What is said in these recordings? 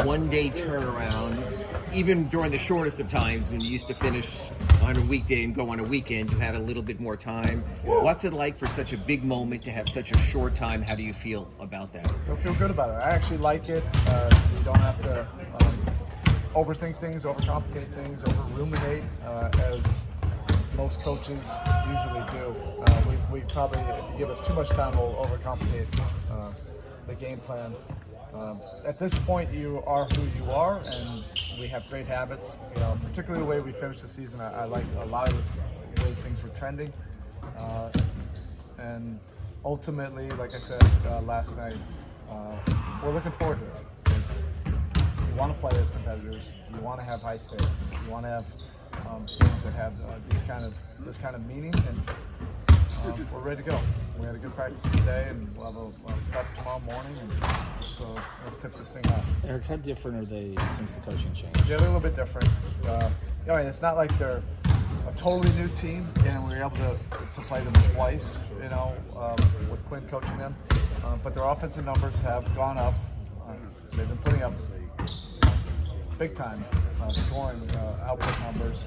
one-day turnaround, even during the shortest of times when you used to finish on a weekday and go on a weekend, you had a little bit more time. What's it like for such a big moment to have such a short time? How do you feel about that? I feel good about it. I actually like it. You don't have to overthink things, overcomplicate things, over-ruminate, as most coaches usually do. We probably, if you give us too much time, we'll overcomplicate the game plan. At this point, you are who you are, and we have great habits. Particularly the way we finished the season, I like a lot of the way things were trending. And ultimately, like I said last night, we're looking forward to it. You want to play as competitors. You want to have high stakes. You want to have games that have this kind of meaning, and we're ready to go. We had a good practice today, and we'll have a prep tomorrow morning, and so let's tip this thing off. Eric, how different are they since the coaching change? Yeah, they're a little bit different. It's not like they're a totally new team, and we were able to play them twice, with Quinn coaching them. But their offensive numbers have gone up. They've been putting up big time scoring output numbers,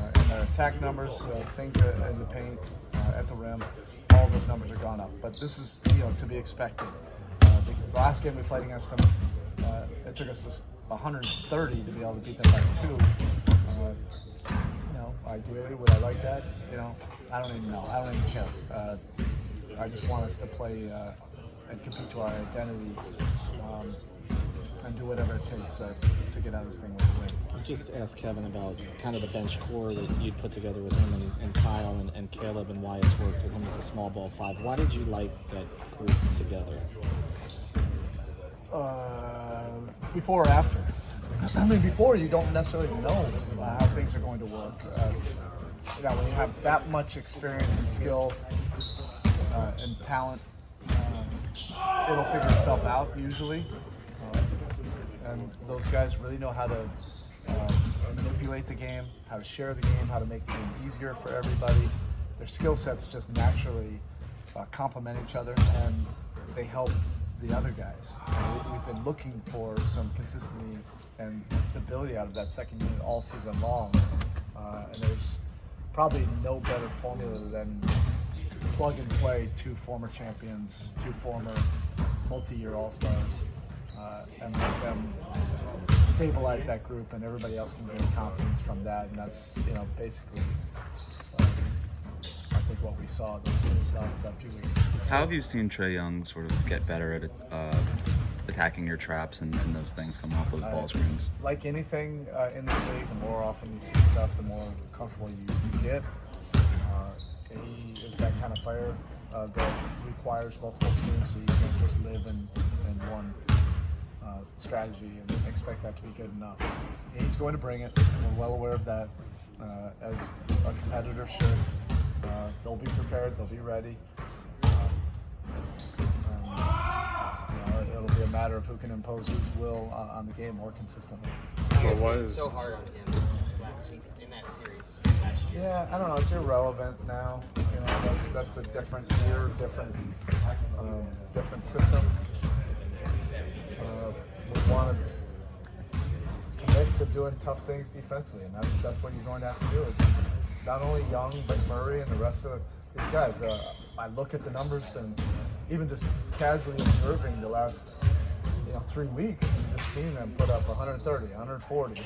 and their attack numbers, things in the paint, at the rim, all of those numbers are gone up. But this is to be expected. The last game we played against them, it took us 130 to be able to beat them by 2. Ideally, would I like that? I don't even know. I don't even care. I just want us to play and compete to our identity, and do whatever it takes to get out of this thing with a win. I just asked Kevin about kind of the bench core that you put together with him and Kyle and Caleb, and why it's worked with him as a small ball 5. Why did you like that group together? Before or after? Before, you don't necessarily know how things are going to work. When you have that much experience and skill and talent, it'll figure itself out usually. And those guys really know how to manipulate the game, how to share the game, how to make the game easier for everybody. Their skill sets just naturally complement each other, and they help the other guys. We've been looking for some consistency and stability out of that second unit all season long, and there's probably no better formula than plug and play 2 former champions, 2 former multi-year all-stars, and let them stabilize that group, and everybody else can gain confidence from that. And that's basically I think what we saw those last few weeks. How have you seen Trae Young sort of get better at attacking your traps and those things coming off those ball screens? Like anything in this league, the more often you see stuff, the more comfortable you get. He is that kind of player that requires multiple schemes, so you can't just live in one strategy and expect that to be good enough. He's going to bring it. We're well aware of that, as a competitor should. They'll be prepared. They'll be ready. It'll be a matter of who can impose whose will on the game more consistently. It's so hard on him in that series. Yeah, I don't know. It's irrelevant now. That's a different year, different system. We want to commit to doing tough things defensively, and that's what you're going to have to do. It's not only Young, but Murray and the rest of these guys. I look at the numbers, and even just casually observing the last 3 weeks, and just seeing them put up 130, 140.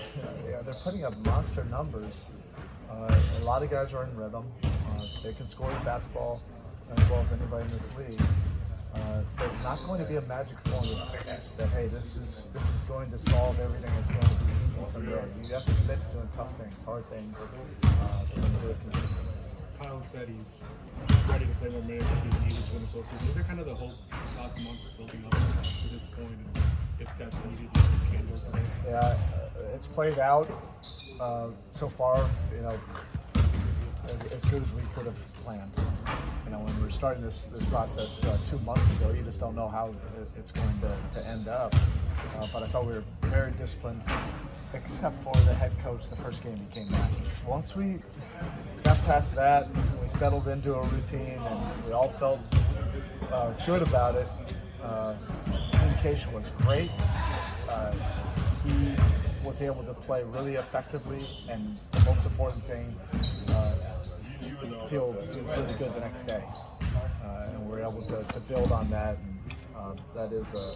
They're putting up monster numbers. A lot of guys are in rhythm. They can score the basketball as well as anybody in this league. There's not going to be a magic formula that, hey, this is going to solve everything. It's going to be easy from there. You have to commit to doing tough things, hard things, and do it consistently. Kyle said he's ready to play more minutes if he's needed to in the postseason. Is there kind of the hope this last month is building up to this point, and if that's needed, you can do it today? Yeah, it's played out so far, as good as we could have planned. When we were starting this process 2 months ago, you just don't know how it's going to end up. But I thought we were very disciplined, except for the head coach the first game he came back. Once we got past that, we settled into a routine, and we all felt good about it. Communication was great. he was able to play really effectively, and the most important thing, feel really good the next day. And we're able to build on that, and that is a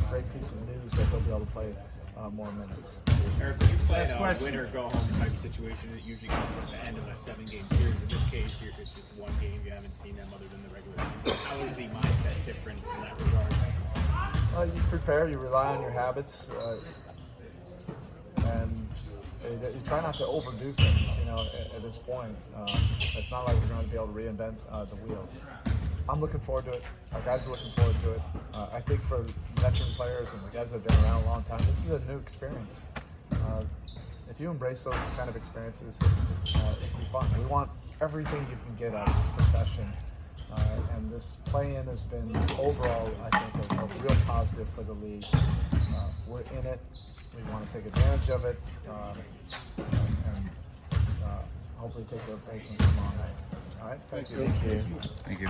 great piece of news that they'll be able to play more minutes. Erik, when you play a winner-go-home type situation, it usually comes at the end of a 7-game series. In this case, it's just one game. You haven't seen them other than the regular season. How is the mindset different in that regard? You prepare, you rely on your habits, and you try not to overdo things, at this point. It's not like we're going to be able to reinvent the wheel. I'm looking forward to it. Our guys are looking forward to it. I think for veteran players and the guys that have been around a long time, this is a new experience. If you embrace those kind of experiences, it can be fun. We want everything you can get out of this profession. And this play-in has been overall, I think, a real positive for the league. We're in it. We want to take advantage of it, and hopefully take the place in tomorrow night. All right, thank you. Thank you.